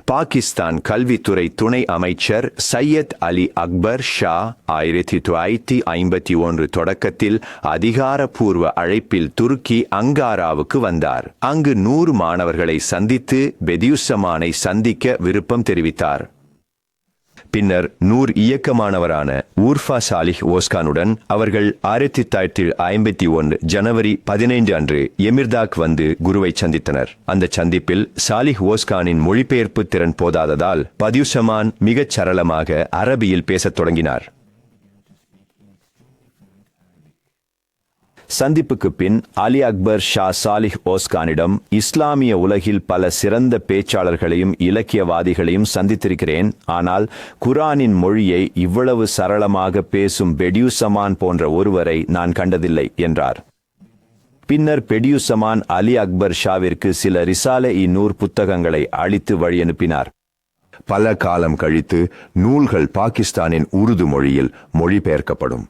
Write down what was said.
பாகிஸ்தான் கல்வித்துறை துணை அமைச்சர் சையத் அலி அக்பர் ஷா 1951 தொடக்கத்தில் அதிகாரப்பூர்வ அழைப்பில் துருக்கி அங்காராவுக்கு வந்தார். அங்கு 100 மாணவர்களை சந்தித்து பெதியுஸ்ஸமானை சந்திக்க விருப்பம் தெரிவித்தார். பின்னர் நூர் இயக்கமானவரான ஊர்ஃபா சாலிஹ் ஓஸ்கானுடன் அவர்கள் 1951 ஜனவரி 15 அன்று எமிர்தாக் வந்து குருவை சந்தித்தனர். அந்த சந்திப்பில் சாலிஹ் ஓஸ்கானின் மொழிபெயர்ப்பு திறன் போதாததால் பெதியுஸ்ஸமான் மிகச் சரளமாக அரபியில் பேசத் தொடங்கினார். சந்திப்புக்கு பின் அலி அக்பர் ஷா சாலிஹ் ஓஸ்கானிடம், இஸ்லாமிய உலகில் பல சிறந்த பேச்சாளர்களையும் இலக்கியவாதிகளையும் சந்தித்திருக்கிறேன், ஆனால் குரானின் மொழியை இவ்வளவு சரளமாக பேசும் பெதியுஸ்ஸமான் போன்ற ஒருவரை நான் கண்டதில்லை என்றார். பின்னர் பெதியுஸ்ஸமான் அலி அக்பர் ஷாவிற்கு சில ரிசாலே-இ-நூர் புத்தகங்களை அளித்து வழியனுப்பினார். பல காலம் கழித்து நூல்கள் பாகிஸ்தானின் உருது மொழியில் மொழிபெயர்க்கப்படும்.